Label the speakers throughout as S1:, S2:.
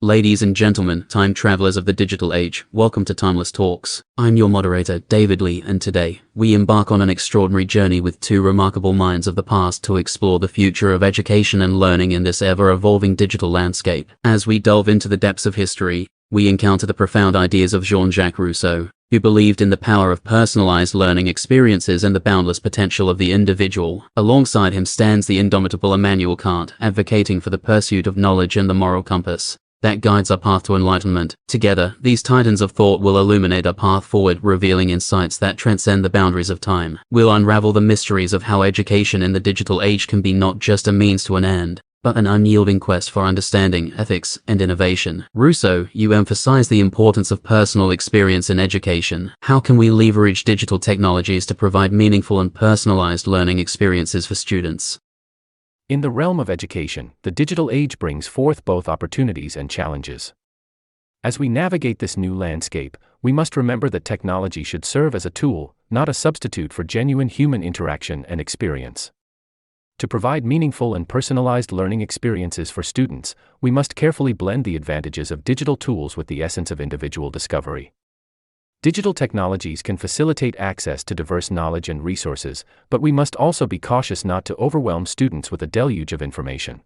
S1: Ladies and gentlemen, time travelers of the digital age, welcome to Timeless Talks. I'm your moderator, David Lee, and today, we embark on an extraordinary journey with two remarkable minds of the past to explore the future of education and learning in this ever-evolving digital landscape. As we delve into the depths of history, we encounter the profound ideas of Jean-Jacques Rousseau, who believed in the power of personalized learning experiences and the boundless potential of the individual. Alongside him stands the indomitable Immanuel Kant, advocating for the pursuit of knowledge and the moral compass that guides our path to enlightenment. Together, these titans of thought will illuminate our path forward, revealing insights that transcend the boundaries of time. We'll unravel the mysteries of how education in the digital age can be not just a means to an end, but an unyielding quest for understanding, ethics, and innovation. Rousseau, you emphasize the importance of personal experience in education. How can we leverage digital technologies to provide meaningful and personalized learning experiences for students?
S2: In the realm of education, the digital age brings forth both opportunities and challenges. As we navigate this new landscape, we must remember that technology should serve as a tool, not a substitute for genuine human interaction and experience. To provide meaningful and personalized learning experiences for students, we must carefully blend the advantages of digital tools with the essence of individual discovery. Digital technologies can facilitate access to diverse knowledge and resources, but we must also be cautious not to overwhelm students with a deluge of information.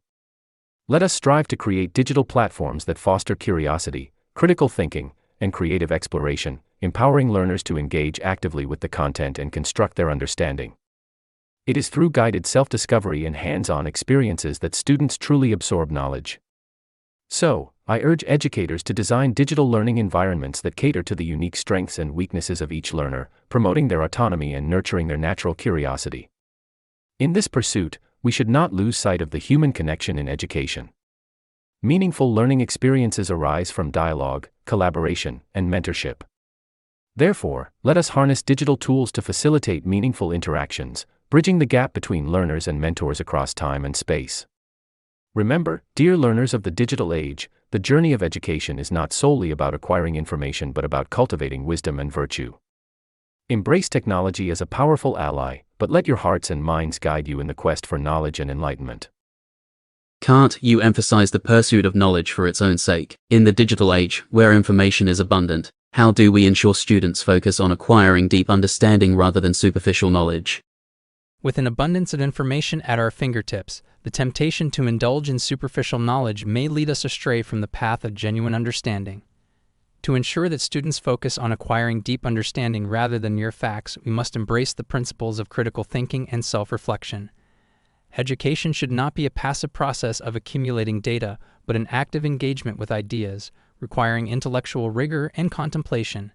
S2: Let us strive to create digital platforms that foster curiosity, critical thinking, and creative exploration, empowering learners to engage actively with the content and construct their understanding. It is through guided self-discovery and hands-on experiences that students truly absorb knowledge. So, I urge educators to design digital learning environments that cater to the unique strengths and weaknesses of each learner, promoting their autonomy and nurturing their natural curiosity. In this pursuit, we should not lose sight of the human connection in education. Meaningful learning experiences arise from dialogue, collaboration, and mentorship. Therefore, let us harness digital tools to facilitate meaningful interactions, bridging the gap between learners and mentors across time and space. Remember, dear learners of the digital age, the journey of education is not solely about acquiring information but about cultivating wisdom and virtue. Embrace technology as a powerful ally, but let your hearts and minds guide you in the quest for knowledge and enlightenment.
S1: Kant, you emphasize the pursuit of knowledge for its own sake. In the digital age, where information is abundant, how do we ensure students focus on acquiring deep understanding rather than superficial knowledge?
S3: With an abundance of information at our fingertips, the temptation to indulge in superficial knowledge may lead us astray from the path of genuine understanding. To ensure that students focus on acquiring deep understanding rather than mere facts, we must embrace the principles of critical thinking and self-reflection. Education should not be a passive process of accumulating data, but an active engagement with ideas, requiring intellectual rigor and contemplation.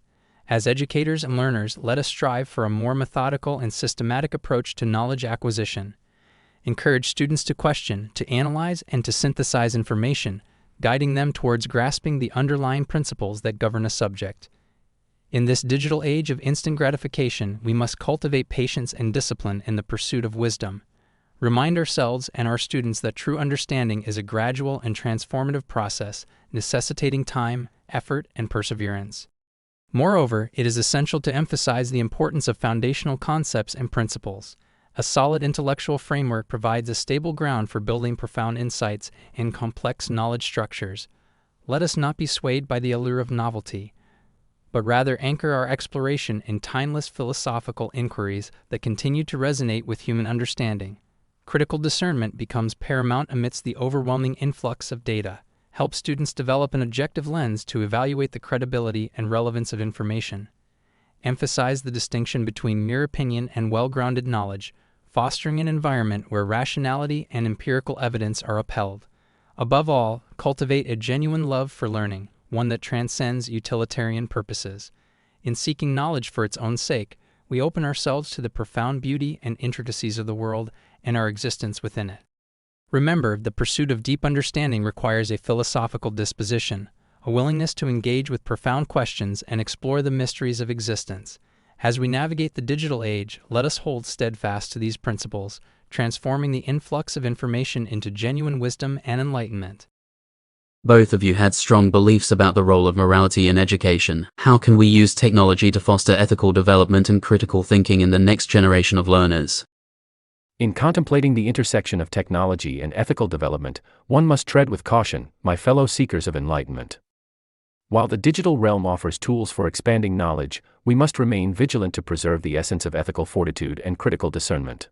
S3: As educators and learners, let us strive for a more methodical and systematic approach to knowledge acquisition. Encourage students to question, to analyze, and to synthesize information, guiding them towards grasping the underlying principles that govern a subject. In this digital age of instant gratification, we must cultivate patience and discipline in the pursuit of wisdom. Remind ourselves and our students that true understanding is a gradual and transformative process, necessitating time, effort, and perseverance. Moreover, it is essential to emphasize the importance of foundational concepts and principles. A solid intellectual framework provides a stable ground for building profound insights in complex knowledge structures. Let us not be swayed by the allure of novelty, but rather anchor our exploration in timeless philosophical inquiries that continue to resonate with human understanding. Critical discernment becomes paramount amidst the overwhelming influx of data. Help students develop an objective lens to evaluate the credibility and relevance of information. Emphasize the distinction between mere opinion and well-grounded knowledge, fostering an environment where rationality and empirical evidence are upheld. Above all, cultivate a genuine love for learning, one that transcends utilitarian purposes. In seeking knowledge for its own sake, we open ourselves to the profound beauty and intricacies of the world and our existence within it. Remember, the pursuit of deep understanding requires a philosophical disposition, a willingness to engage with profound questions and explore the mysteries of existence. As we navigate the digital age, let us hold steadfast to these principles, transforming the influx of information into genuine wisdom and enlightenment.
S1: Both of you had strong beliefs about the role of morality in education. How can we use technology to foster ethical development and critical thinking in the next generation of learners?
S2: In contemplating the intersection of technology and ethical development, one must tread with caution, my fellow seekers of enlightenment. While the digital realm offers tools for expanding knowledge, we must remain vigilant to preserve the essence of ethical fortitude and critical discernment.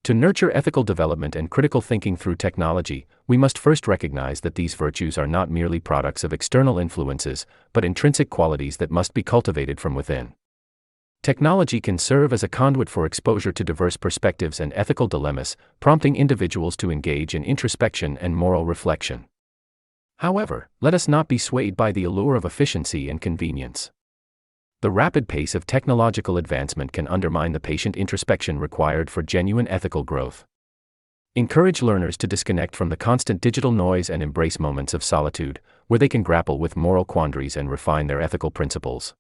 S2: To nurture ethical development and critical thinking through technology, we must first recognize that these virtues are not merely products of external influences, but intrinsic qualities that must be cultivated from within. Technology can serve as a conduit for exposure to diverse perspectives and ethical dilemmas, prompting individuals to engage in introspection and moral reflection. However, let us not be swayed by the allure of efficiency and convenience. The rapid pace of technological advancement can undermine the patient introspection required for genuine ethical growth. Encourage learners to disconnect from the constant digital noise and embrace moments of solitude, where they can grapple with moral quandaries and refine their ethical principles.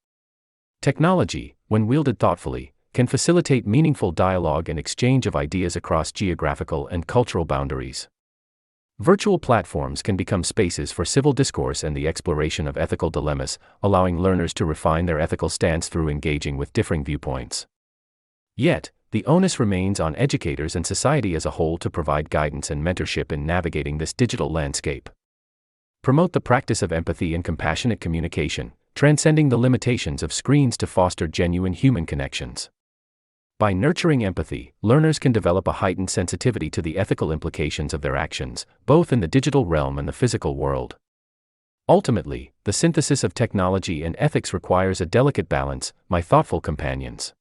S2: Technology, when wielded thoughtfully, can facilitate meaningful dialogue and exchange of ideas across geographical and cultural boundaries. Virtual platforms can become spaces for civil discourse and the exploration of ethical dilemmas, allowing learners to refine their ethical stance through engaging with differing viewpoints. Yet, the onus remains on educators and society as a whole to provide guidance and mentorship in navigating this digital landscape. Promote the practice of empathy and compassionate communication, transcending the limitations of screens to foster genuine human connections. By nurturing empathy, learners can develop a heightened sensitivity to the ethical implications of their actions, both in the digital realm and the physical world. Ultimately, the synthesis of technology and ethics requires a delicate balance, my thoughtful companions.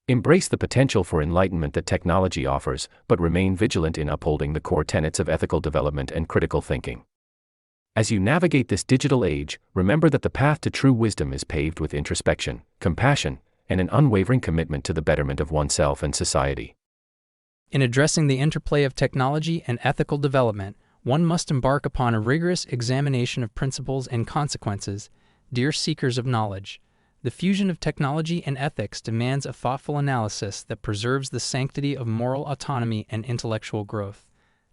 S2: Embrace the potential for enlightenment that technology offers, but remain vigilant in upholding the core tenets of ethical development and critical thinking. As you navigate this digital age, remember that the path to true wisdom is paved with introspection, compassion, and an unwavering commitment to the betterment of oneself and society.
S3: In addressing the interplay of technology and ethical development, one must embark upon a rigorous examination of principles and consequences. Dear seekers of knowledge, the fusion of technology and ethics demands a thoughtful analysis that preserves the sanctity of moral autonomy and intellectual growth.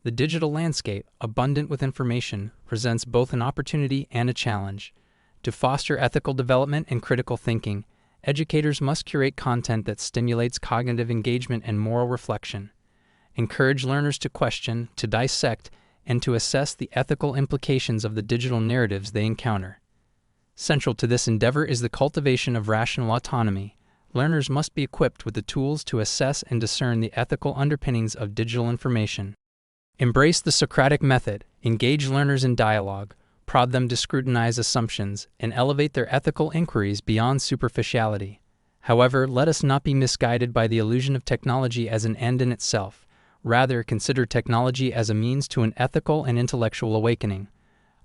S3: The digital landscape, abundant with information, presents both an opportunity and a challenge. To foster ethical development and critical thinking, educators must curate content that stimulates cognitive engagement and moral reflection. Encourage learners to question, to dissect, and to assess the ethical implications of the digital narratives they encounter. Central to this endeavor is the cultivation of rational autonomy. Learners must be equipped with the tools to assess and discern the ethical underpinnings of digital information. Embrace the Socratic method, engage learners in dialogue, prod them to scrutinize assumptions, and elevate their ethical inquiries beyond superficiality. However, let us not be misguided by the illusion of technology as an end in itself. Rather, consider technology as a means to an ethical and intellectual awakening.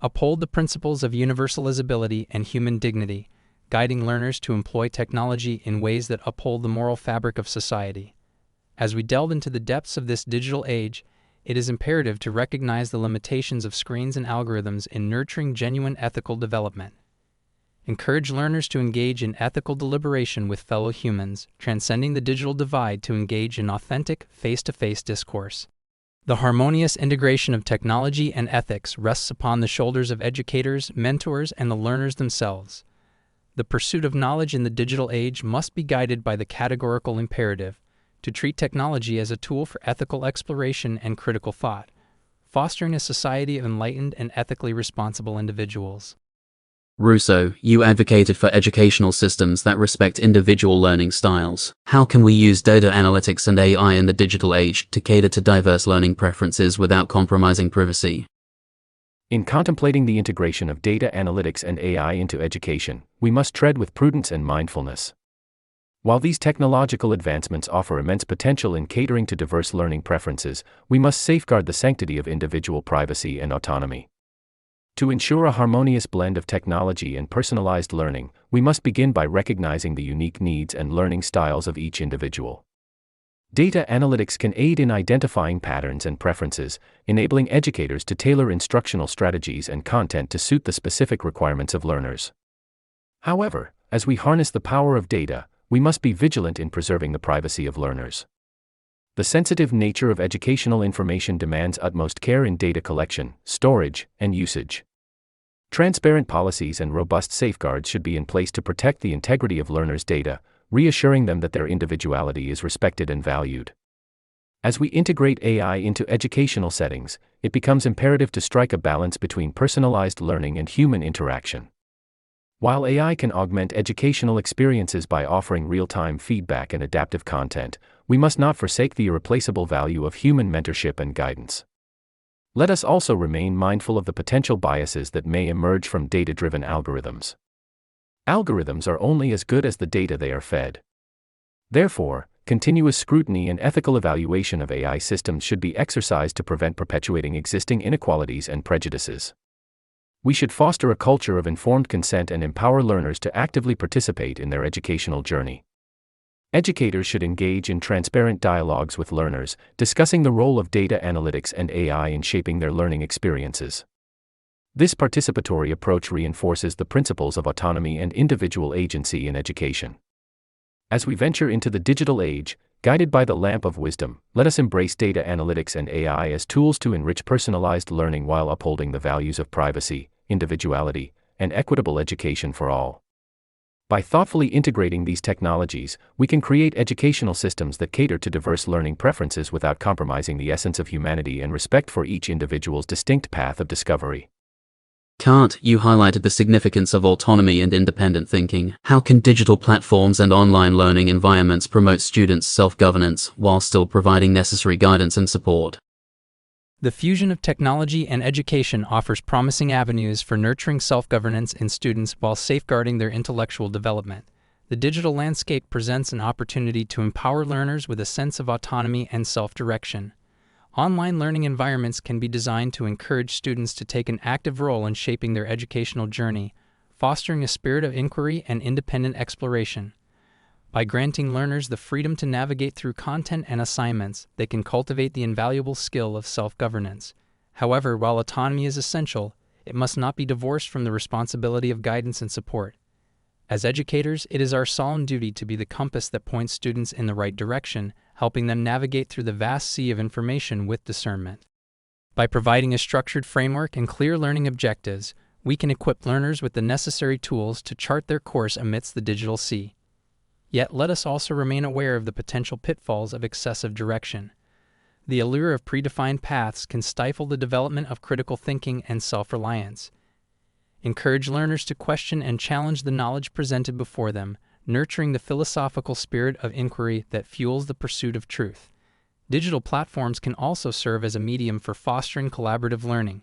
S3: Uphold the principles of universalizability and human dignity, guiding learners to employ technology in ways that uphold the moral fabric of society. As we delve into the depths of this digital age, it is imperative to recognize the limitations of screens and algorithms in nurturing genuine ethical development. Encourage learners to engage in ethical deliberation with fellow humans, transcending the digital divide to engage in authentic, face-to-face discourse. The harmonious integration of technology and ethics rests upon the shoulders of educators, mentors, and the learners themselves. The pursuit of knowledge in the digital age must be guided by the categorical imperative to treat technology as a tool for ethical exploration and critical thought, fostering a society of enlightened and ethically responsible individuals.
S1: Rousseau, you advocated for educational systems that respect individual learning styles. How can we use data analytics and AI in the digital age to cater to diverse learning preferences without compromising privacy?
S2: In contemplating the integration of data analytics and AI into education, we must tread with prudence and mindfulness. While these technological advancements offer immense potential in catering to diverse learning preferences, we must safeguard the sanctity of individual privacy and autonomy. To ensure a harmonious blend of technology and personalized learning, we must begin by recognizing the unique needs and learning styles of each individual. Data analytics can aid in identifying patterns and preferences, enabling educators to tailor instructional strategies and content to suit the specific requirements of learners. However, as we harness the power of data, we must be vigilant in preserving the privacy of learners. The sensitive nature of educational information demands utmost care in data collection, storage, and usage. Transparent policies and robust safeguards should be in place to protect the integrity of learners' data, reassuring them that their individuality is respected and valued. As we integrate AI into educational settings, it becomes imperative to strike a balance between personalized learning and human interaction. While AI can augment educational experiences by offering real-time feedback and adaptive content, we must not forsake the irreplaceable value of human mentorship and guidance. Let us also remain mindful of the potential biases that may emerge from data-driven algorithms. Algorithms are only as good as the data they are fed. Therefore, continuous scrutiny and ethical evaluation of AI systems should be exercised to prevent perpetuating existing inequalities and prejudices. We should foster a culture of informed consent and empower learners to actively participate in their educational journey. Educators should engage in transparent dialogues with learners, discussing the role of data analytics and AI in shaping their learning experiences. This participatory approach reinforces the principles of autonomy and individual agency in education. As we venture into the digital age, guided by the lamp of wisdom, let us embrace data analytics and AI as tools to enrich personalized learning while upholding the values of privacy, individuality, and equitable education for all. By thoughtfully integrating these technologies, we can create educational systems that cater to diverse learning preferences without compromising the essence of humanity and respect for each individual's distinct path of discovery.
S1: Kant, you highlighted the significance of autonomy and independent thinking. How can digital platforms and online learning environments promote students' self-governance while still providing necessary guidance and support?
S3: The fusion of technology and education offers promising avenues for nurturing self-governance in students while safeguarding their intellectual development. The digital landscape presents an opportunity to empower learners with a sense of autonomy and self-direction. Online learning environments can be designed to encourage students to take an active role in shaping their educational journey, fostering a spirit of inquiry and independent exploration. By granting learners the freedom to navigate through content and assignments, they can cultivate the invaluable skill of self-governance. However, while autonomy is essential, it must not be divorced from the responsibility of guidance and support. As educators, it is our solemn duty to be the compass that points students in the right direction, helping them navigate through the vast sea of information with discernment. By providing a structured framework and clear learning objectives, we can equip learners with the necessary tools to chart their course amidst the digital sea. Yet let us also remain aware of the potential pitfalls of excessive direction. The allure of predefined paths can stifle the development of critical thinking and self-reliance. Encourage learners to question and challenge the knowledge presented before them, nurturing the philosophical spirit of inquiry that fuels the pursuit of truth. Digital platforms can also serve as a medium for fostering collaborative learning,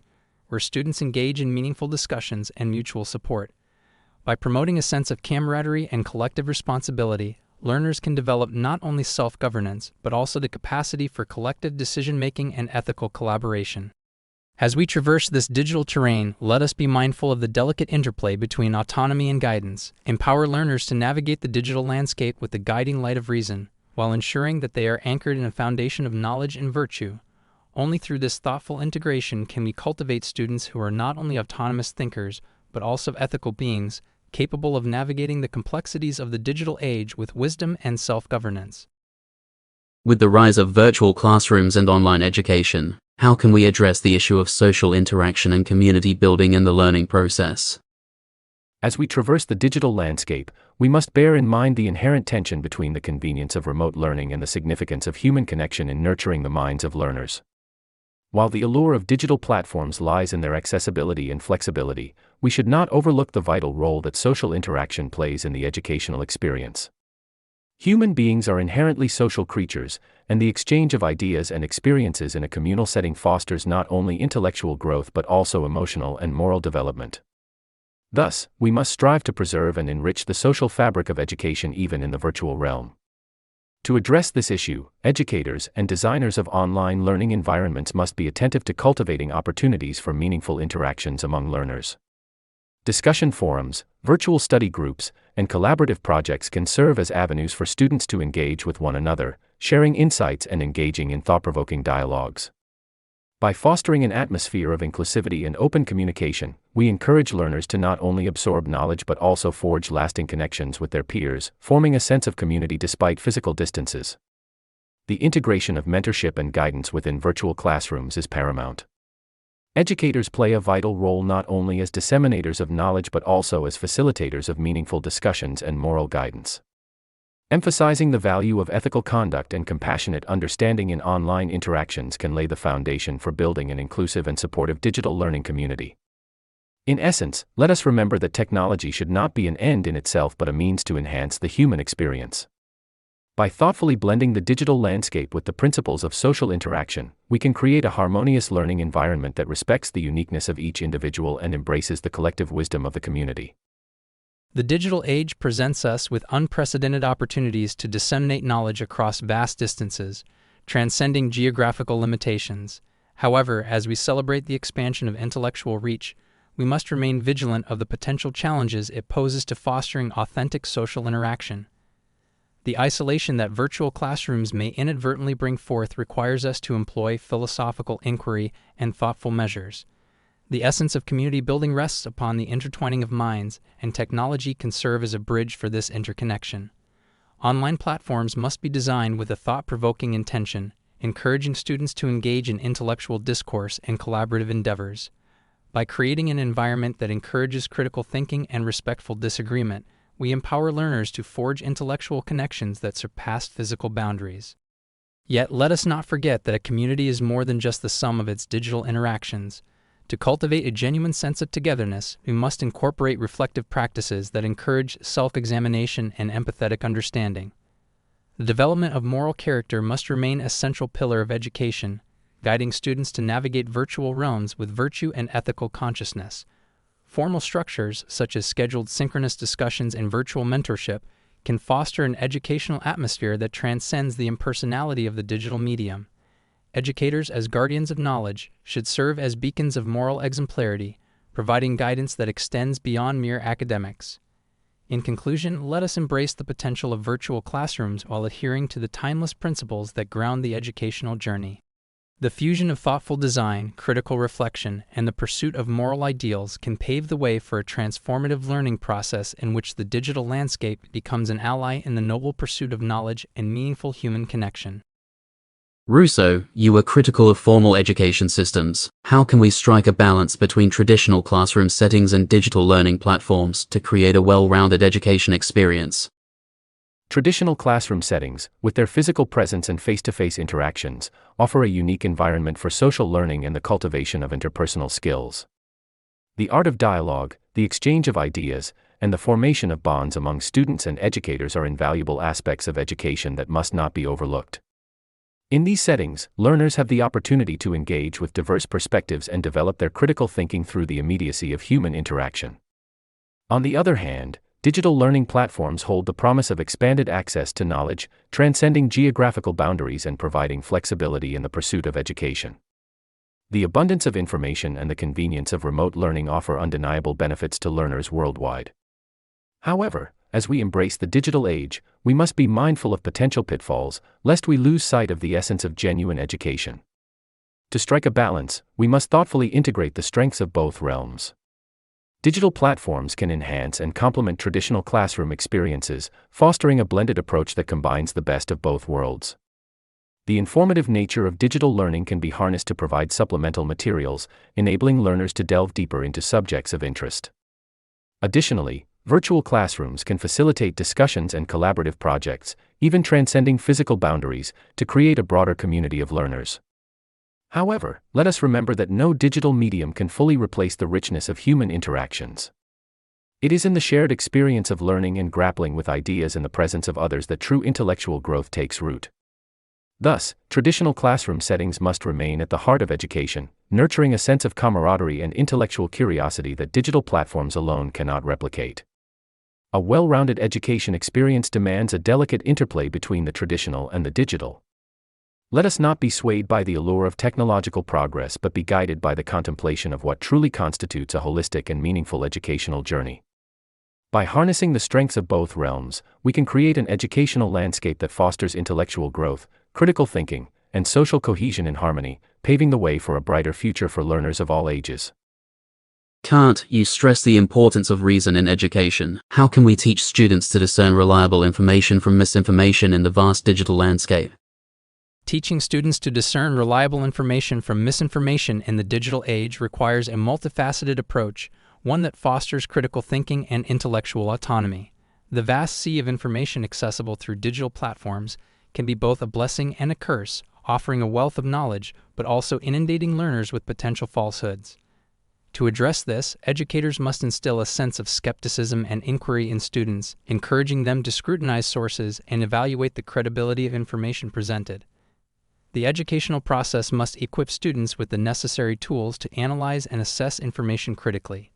S3: where students engage in meaningful discussions and mutual support. By promoting a sense of camaraderie and collective responsibility, learners can develop not only self-governance, but also the capacity for collective decision-making and ethical collaboration. As we traverse this digital terrain, let us be mindful of the delicate interplay between autonomy and guidance. Empower learners to navigate the digital landscape with the guiding light of reason, while ensuring that they are anchored in a foundation of knowledge and virtue. Only through this thoughtful integration can we cultivate students who are not only autonomous thinkers, but also ethical beings, capable of navigating the complexities of the digital age with wisdom and self-governance.
S1: With the rise of virtual classrooms and online education, how can we address the issue of social interaction and community building in the learning process?
S2: As we traverse the digital landscape, we must bear in mind the inherent tension between the convenience of remote learning and the significance of human connection in nurturing the minds of learners. While the allure of digital platforms lies in their accessibility and flexibility, we should not overlook the vital role that social interaction plays in the educational experience. Human beings are inherently social creatures, and the exchange of ideas and experiences in a communal setting fosters not only intellectual growth but also emotional and moral development. Thus, we must strive to preserve and enrich the social fabric of education even in the virtual realm. To address this issue, educators and designers of online learning environments must be attentive to cultivating opportunities for meaningful interactions among learners. Discussion forums, virtual study groups, and collaborative projects can serve as avenues for students to engage with one another, sharing insights and engaging in thought-provoking dialogues. By fostering an atmosphere of inclusivity and open communication, we encourage learners to not only absorb knowledge but also forge lasting connections with their peers, forming a sense of community despite physical distances. The integration of mentorship and guidance within virtual classrooms is paramount. Educators play a vital role not only as disseminators of knowledge but also as facilitators of meaningful discussions and moral guidance. Emphasizing the value of ethical conduct and compassionate understanding in online interactions can lay the foundation for building an inclusive and supportive digital learning community. In essence, let us remember that technology should not be an end in itself but a means to enhance the human experience. By thoughtfully blending the digital landscape with the principles of social interaction, we can create a harmonious learning environment that respects the uniqueness of each individual and embraces the collective wisdom of the community.
S3: The digital age presents us with unprecedented opportunities to disseminate knowledge across vast distances, transcending geographical limitations. However, as we celebrate the expansion of intellectual reach, we must remain vigilant of the potential challenges it poses to fostering authentic social interaction. The isolation that virtual classrooms may inadvertently bring forth requires us to employ philosophical inquiry and thoughtful measures. The essence of community building rests upon the intertwining of minds, and technology can serve as a bridge for this interconnection. Online platforms must be designed with a thought-provoking intention, encouraging students to engage in intellectual discourse and collaborative endeavors. By creating an environment that encourages critical thinking and respectful disagreement, we empower learners to forge intellectual connections that surpass physical boundaries. Yet let us not forget that a community is more than just the sum of its digital interactions. To cultivate a genuine sense of togetherness, we must incorporate reflective practices that encourage self-examination and empathetic understanding. The development of moral character must remain a central pillar of education, guiding students to navigate virtual realms with virtue and ethical consciousness. Formal structures, such as scheduled synchronous discussions and virtual mentorship, can foster an educational atmosphere that transcends the impersonality of the digital medium. Educators, as guardians of knowledge, should serve as beacons of moral exemplarity, providing guidance that extends beyond mere academics. In conclusion, let us embrace the potential of virtual classrooms while adhering to the timeless principles that ground the educational journey. The fusion of thoughtful design, critical reflection, and the pursuit of moral ideals can pave the way for a transformative learning process in which the digital landscape becomes an ally in the noble pursuit of knowledge and meaningful human connection.
S1: Rousseau, you were critical of formal education systems. How can we strike a balance between traditional classroom settings and digital learning platforms to create a well-rounded education experience?
S2: Traditional classroom settings, with their physical presence and face-to-face interactions, offer a unique environment for social learning and the cultivation of interpersonal skills. The art of dialogue, the exchange of ideas, and the formation of bonds among students and educators are invaluable aspects of education that must not be overlooked. In these settings, learners have the opportunity to engage with diverse perspectives and develop their critical thinking through the immediacy of human interaction. On the other hand, digital learning platforms hold the promise of expanded access to knowledge, transcending geographical boundaries and providing flexibility in the pursuit of education. The abundance of information and the convenience of remote learning offer undeniable benefits to learners worldwide. However, as we embrace the digital age, we must be mindful of potential pitfalls, lest we lose sight of the essence of genuine education. To strike a balance, we must thoughtfully integrate the strengths of both realms. Digital platforms can enhance and complement traditional classroom experiences, fostering a blended approach that combines the best of both worlds. The informative nature of digital learning can be harnessed to provide supplemental materials, enabling learners to delve deeper into subjects of interest. Additionally, virtual classrooms can facilitate discussions and collaborative projects, even transcending physical boundaries, to create a broader community of learners. However, let us remember that no digital medium can fully replace the richness of human interactions. It is in the shared experience of learning and grappling with ideas in the presence of others that true intellectual growth takes root. Thus, traditional classroom settings must remain at the heart of education, nurturing a sense of camaraderie and intellectual curiosity that digital platforms alone cannot replicate. A well-rounded education experience demands a delicate interplay between the traditional and the digital. Let us not be swayed by the allure of technological progress but be guided by the contemplation of what truly constitutes a holistic and meaningful educational journey. By harnessing the strengths of both realms, we can create an educational landscape that fosters intellectual growth, critical thinking, and social cohesion in harmony, paving the way for a brighter future for learners of all ages.
S1: Kant, you stress the importance of reason in education. How can we teach students to discern reliable information from misinformation in the vast digital landscape?
S3: Teaching students to discern reliable information from misinformation in the digital age requires a multifaceted approach, one that fosters critical thinking and intellectual autonomy. The vast sea of information accessible through digital platforms can be both a blessing and a curse, offering a wealth of knowledge, but also inundating learners with potential falsehoods. To address this, educators must instill a sense of skepticism and inquiry in students, encouraging them to scrutinize sources and evaluate the credibility of information presented. The educational process must equip students with the necessary tools to analyze and assess information critically.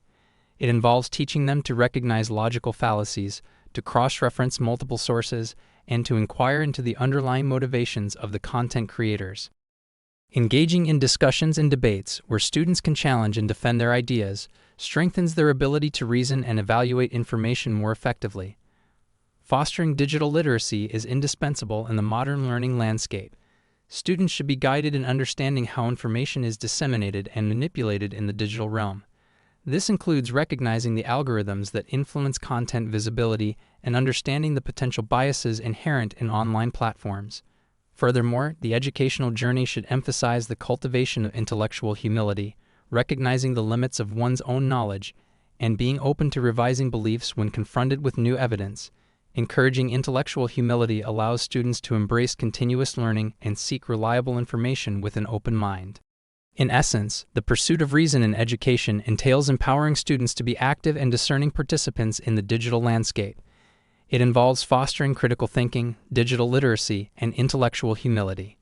S3: It involves teaching them to recognize logical fallacies, to cross-reference multiple sources, and to inquire into the underlying motivations of the content creators. Engaging in discussions and debates where students can challenge and defend their ideas strengthens their ability to reason and evaluate information more effectively. Fostering digital literacy is indispensable in the modern learning landscape. Students should be guided in understanding how information is disseminated and manipulated in the digital realm. This includes recognizing the algorithms that influence content visibility and understanding the potential biases inherent in online platforms. Furthermore, the educational journey should emphasize the cultivation of intellectual humility, recognizing the limits of one's own knowledge, and being open to revising beliefs when confronted with new evidence. Encouraging intellectual humility allows students to embrace continuous learning and seek reliable information with an open mind. In essence, the pursuit of reason in education entails empowering students to be active and discerning participants in the digital landscape. It involves fostering critical thinking, digital literacy, and intellectual humility.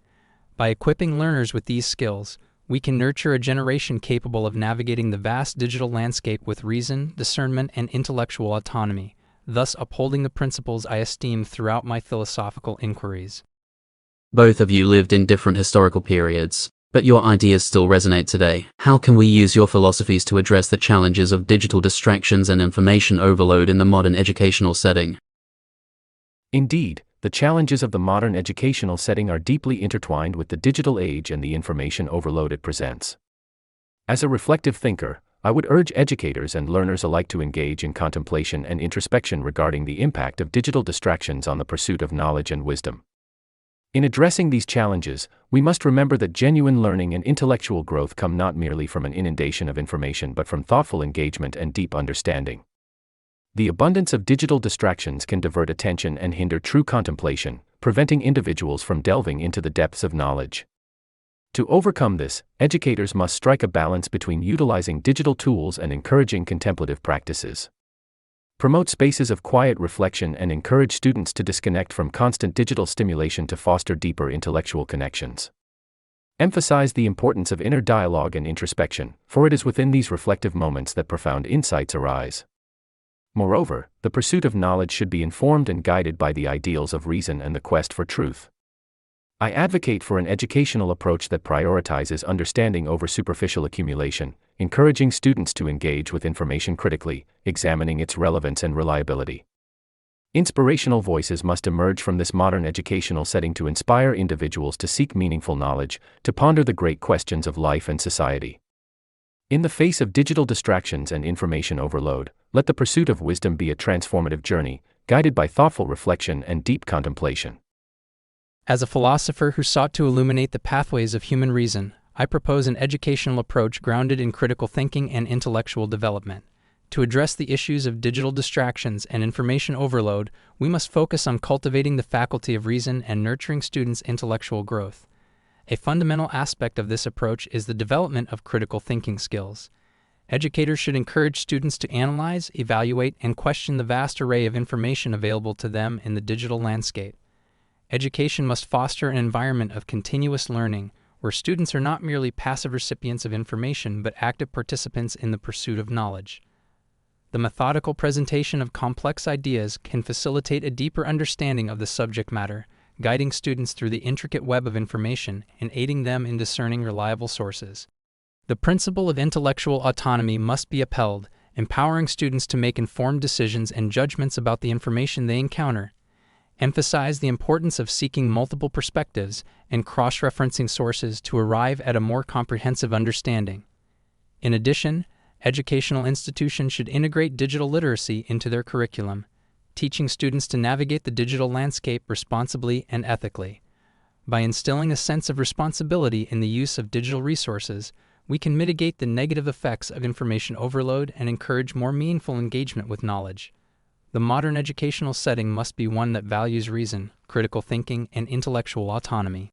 S3: By equipping learners with these skills, we can nurture a generation capable of navigating the vast digital landscape with reason, discernment, and intellectual autonomy, thus upholding the principles I esteem throughout my philosophical inquiries.
S1: Both of you lived in different historical periods, but your ideas still resonate today. How can we use your philosophies to address the challenges of digital distractions and information overload in the modern educational setting?
S2: Indeed, the challenges of the modern educational setting are deeply intertwined with the digital age and the information overload it presents. As a reflective thinker, I would urge educators and learners alike to engage in contemplation and introspection regarding the impact of digital distractions on the pursuit of knowledge and wisdom. In addressing these challenges, we must remember that genuine learning and intellectual growth come not merely from an inundation of information but from thoughtful engagement and deep understanding. The abundance of digital distractions can divert attention and hinder true contemplation, preventing individuals from delving into the depths of knowledge. To overcome this, educators must strike a balance between utilizing digital tools and encouraging contemplative practices. Promote spaces of quiet reflection and encourage students to disconnect from constant digital stimulation to foster deeper intellectual connections. Emphasize the importance of inner dialogue and introspection, for it is within these reflective moments that profound insights arise. Moreover, the pursuit of knowledge should be informed and guided by the ideals of reason and the quest for truth. I advocate for an educational approach that prioritizes understanding over superficial accumulation, encouraging students to engage with information critically, examining its relevance and reliability. Inspirational voices must emerge from this modern educational setting to inspire individuals to seek meaningful knowledge, to ponder the great questions of life and society. In the face of digital distractions and information overload, let the pursuit of wisdom be a transformative journey, guided by thoughtful reflection and deep contemplation.
S3: As a philosopher who sought to illuminate the pathways of human reason, I propose an educational approach grounded in critical thinking and intellectual development. To address the issues of digital distractions and information overload, we must focus on cultivating the faculty of reason and nurturing students' intellectual growth. A fundamental aspect of this approach is the development of critical thinking skills. Educators should encourage students to analyze, evaluate, and question the vast array of information available to them in the digital landscape. Education must foster an environment of continuous learning, where students are not merely passive recipients of information but active participants in the pursuit of knowledge. The methodical presentation of complex ideas can facilitate a deeper understanding of the subject matter, guiding students through the intricate web of information and aiding them in discerning reliable sources. The principle of intellectual autonomy must be upheld, empowering students to make informed decisions and judgments about the information they encounter. Emphasize the importance of seeking multiple perspectives and cross-referencing sources to arrive at a more comprehensive understanding. In addition, educational institutions should integrate digital literacy into their curriculum, teaching students to navigate the digital landscape responsibly and ethically. By instilling a sense of responsibility in the use of digital resources, we can mitigate the negative effects of information overload and encourage more meaningful engagement with knowledge. The modern educational setting must be one that values reason, critical thinking, and intellectual autonomy.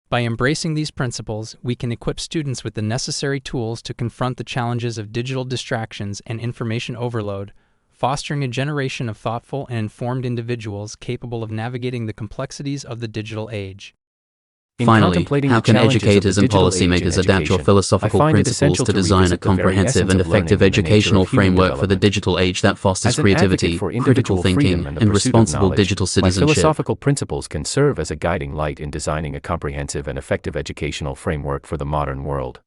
S3: By embracing these principles, we can equip students with the necessary tools to confront the challenges of digital distractions and information overload, fostering a generation of thoughtful and informed individuals capable of navigating the complexities of the digital age.
S1: Finally, how can educators and policymakers adapt your philosophical principles to design a comprehensive and effective educational framework for the digital age that fosters creativity, critical thinking, and responsible digital citizenship?
S2: My philosophical principles can serve as a guiding light in designing a comprehensive and effective educational framework for the modern world.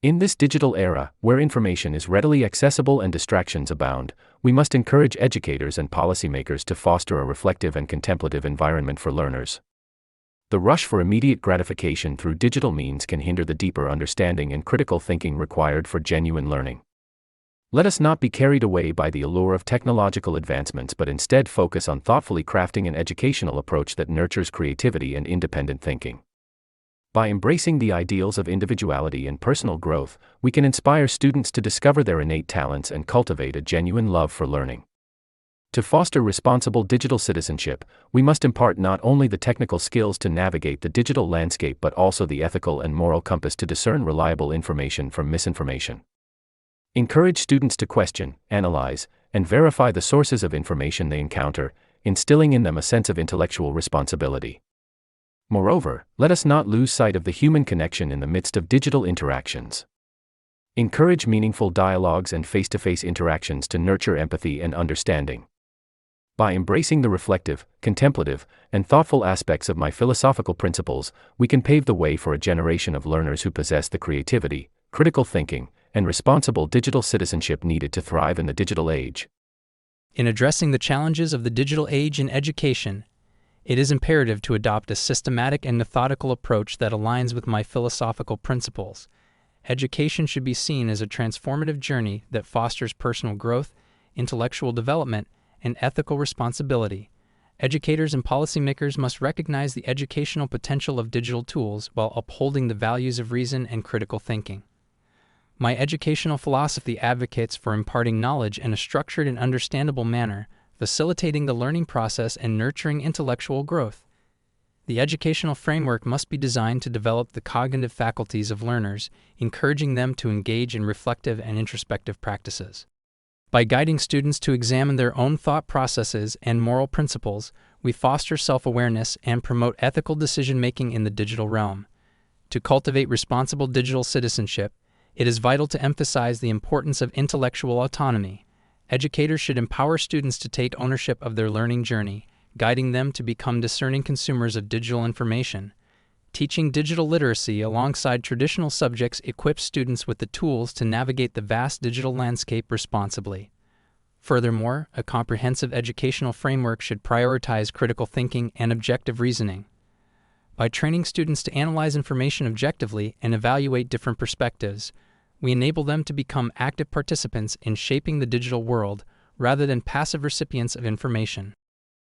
S2: In this digital era, where information is readily accessible and distractions abound, we must encourage educators and policymakers to foster a reflective and contemplative environment for learners. The rush for immediate gratification through digital means can hinder the deeper understanding and critical thinking required for genuine learning. Let us not be carried away by the allure of technological advancements but instead focus on thoughtfully crafting an educational approach that nurtures creativity and independent thinking. By embracing the ideals of individuality and personal growth, we can inspire students to discover their innate talents and cultivate a genuine love for learning. To foster responsible digital citizenship, we must impart not only the technical skills to navigate the digital landscape but also the ethical and moral compass to discern reliable information from misinformation. Encourage students to question, analyze, and verify the sources of information they encounter, instilling in them a sense of intellectual responsibility. Moreover, let us not lose sight of the human connection in the midst of digital interactions. Encourage meaningful dialogues and face-to-face interactions to nurture empathy and understanding. By embracing the reflective, contemplative, and thoughtful aspects of my philosophical principles, we can pave the way for a generation of learners who possess the creativity, critical thinking, and responsible digital citizenship needed to thrive in the digital age.
S3: In addressing the challenges of the digital age in education, it is imperative to adopt a systematic and methodical approach that aligns with my philosophical principles. Education should be seen as a transformative journey that fosters personal growth, intellectual development, and ethical responsibility. Educators and policymakers must recognize the educational potential of digital tools while upholding the values of reason and critical thinking. My educational philosophy advocates for imparting knowledge in a structured and understandable manner, facilitating the learning process and nurturing intellectual growth. The educational framework must be designed to develop the cognitive faculties of learners, encouraging them to engage in reflective and introspective practices. By guiding students to examine their own thought processes and moral principles, we foster self-awareness and promote ethical decision-making in the digital realm. To cultivate responsible digital citizenship, it is vital to emphasize the importance of intellectual autonomy. Educators should empower students to take ownership of their learning journey, guiding them to become discerning consumers of digital information. Teaching digital literacy alongside traditional subjects equips students with the tools to navigate the vast digital landscape responsibly. Furthermore, a comprehensive educational framework should prioritize critical thinking and objective reasoning. By training students to analyze information objectively and evaluate different perspectives, we enable them to become active participants in shaping the digital world rather than passive recipients of information.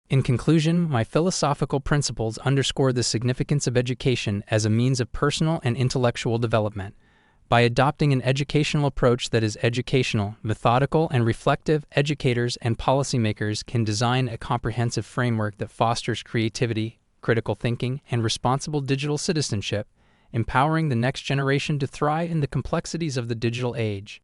S3: In conclusion, my philosophical principles underscore the significance of education as a means of personal and intellectual development. By adopting an educational approach that is educational, methodical, and reflective, educators and policymakers can design a comprehensive framework that fosters creativity, critical thinking, and responsible digital citizenship, empowering the next generation to thrive in the complexities of the digital age.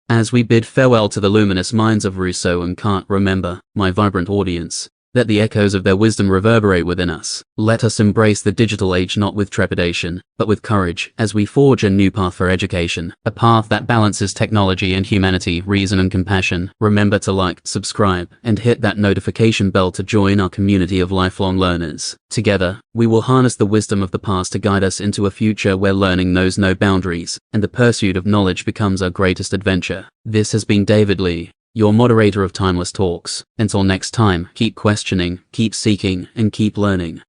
S1: As we bid farewell to the luminous minds of Rousseau and Kant, remember, my vibrant audience, that the echoes of their wisdom reverberate within us. Let us embrace the digital age not with trepidation, but with courage, as we forge a new path for education, a path that balances technology and humanity, reason and compassion. Remember to like, subscribe, and hit that notification bell to join our community of lifelong learners. Together, we will harness the wisdom of the past to guide us into a future where learning knows no boundaries, and the pursuit of knowledge becomes our greatest adventure. This has been David Lee, your moderator of Timeless Talks. Until next time, keep questioning, keep seeking, and keep learning.